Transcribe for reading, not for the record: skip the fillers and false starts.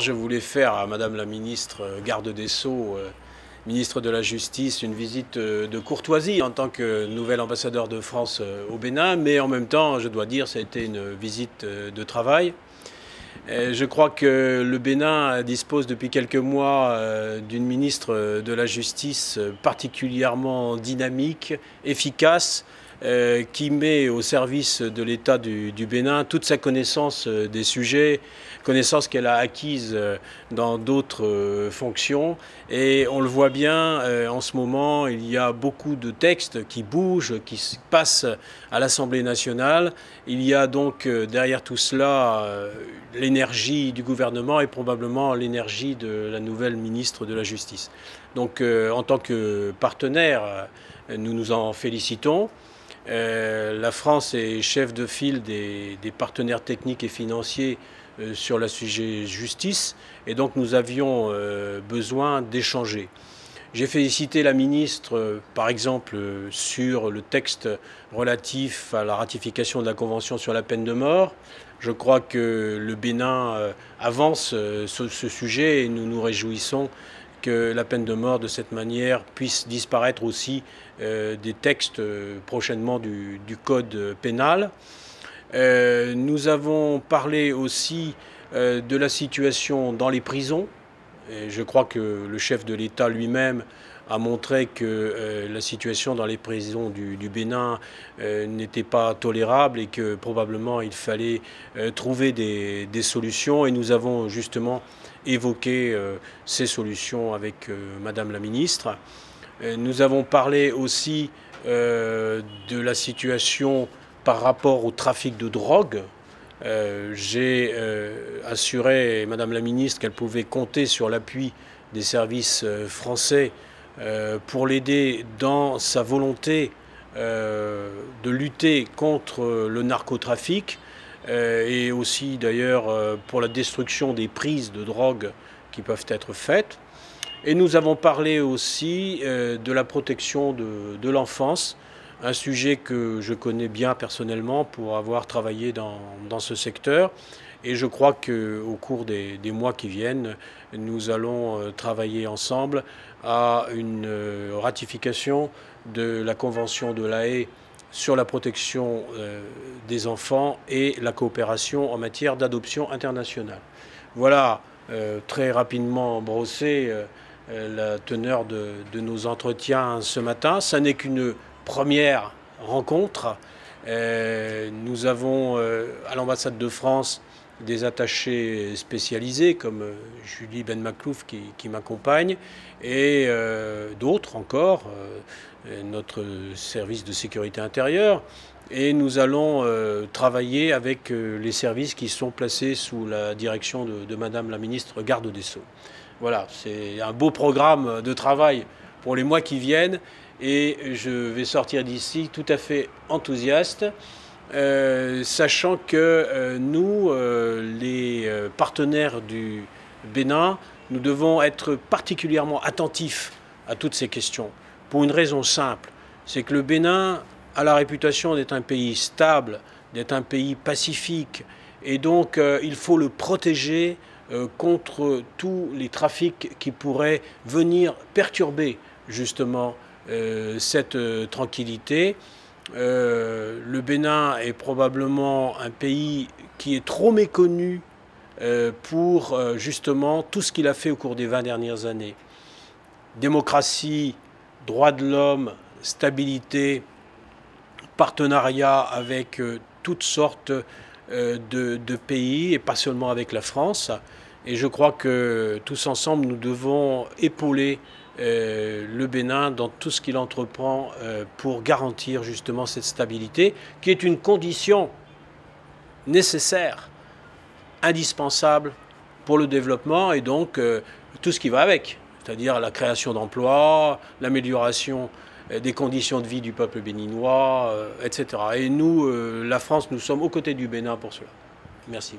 Je voulais faire à Madame la ministre garde des Sceaux, ministre de la Justice, une visite de courtoisie en tant que nouvel ambassadeur de France au Bénin, mais en même temps, je dois dire, ça a été une visite de travail. Je crois que le Bénin dispose depuis quelques mois d'une ministre de la Justice particulièrement dynamique, efficace, qui met au service de l'État du Bénin toute sa connaissance des sujets, connaissance qu'elle a acquise dans d'autres fonctions. Et on le voit bien, en ce moment, il y a beaucoup de textes qui bougent, qui passent à l'Assemblée nationale. Il y a donc derrière tout cela l'énergie du gouvernement et probablement l'énergie de la nouvelle ministre de la Justice. Donc en tant que partenaire, nous nous en félicitons. La France est chef de file des partenaires techniques et financiers sur le sujet justice et donc nous avions besoin d'échanger. J'ai félicité la ministre, par exemple, sur le texte relatif à la ratification de la Convention sur la peine de mort. Je crois que le Bénin avance sur ce sujet et nous nous réjouissons que la peine de mort, de cette manière, puisse disparaître aussi des textes prochainement du Code pénal. Nous avons parlé aussi de la situation dans les prisons. Et je crois que le chef de l'État lui-même a montré que la situation dans les prisons du Bénin n'était pas tolérable et que probablement il fallait trouver des solutions. Et nous avons justement évoqué ces solutions avec Madame la ministre. Nous avons parlé aussi de la situation par rapport au trafic de drogue. J'ai assuré Madame la ministre qu'elle pouvait compter sur l'appui des services français pour l'aider dans sa volonté de lutter contre le narcotrafic et aussi d'ailleurs pour la destruction des prises de drogue qui peuvent être faites. Et nous avons parlé aussi de la protection de l'enfance, un sujet que je connais bien personnellement pour avoir travaillé dans ce secteur. Et je crois qu'au cours des mois qui viennent, nous allons travailler ensemble à une ratification de la Convention de La Haye sur la protection des enfants et la coopération en matière d'adoption internationale. Voilà très rapidement brossé la teneur de nos entretiens ce matin. Ça n'est qu'une première rencontre. Nous avons à l'ambassade de France des attachés spécialisés comme Julie Ben Maklouf qui m'accompagne et d'autres encore, notre service de sécurité intérieure. Et nous allons travailler avec les services qui sont placés sous la direction de Madame la ministre garde des Sceaux. Voilà, c'est un beau programme de travail pour les mois qui viennent et je vais sortir d'ici tout à fait enthousiaste, sachant que nous, les partenaires du Bénin, nous devons être particulièrement attentifs à toutes ces questions pour une raison simple, c'est que le Bénin a la réputation d'être un pays stable, d'être un pays pacifique et donc il faut le protéger contre tous les trafics qui pourraient venir perturber justement cette tranquillité. Le Bénin est probablement un pays qui est trop méconnu pour justement tout ce qu'il a fait au cours des 20 dernières années. Démocratie, droits de l'homme, stabilité, partenariat avec toutes sortes de pays et pas seulement avec la France. Et je crois que tous ensemble, nous devons épauler le Bénin dans tout ce qu'il entreprend pour garantir justement cette stabilité, qui est une condition nécessaire, indispensable pour le développement et donc tout ce qui va avec, c'est-à-dire la création d'emplois, l'amélioration des conditions de vie du peuple béninois, etc. Et nous, la France, nous sommes aux côtés du Bénin pour cela. Merci.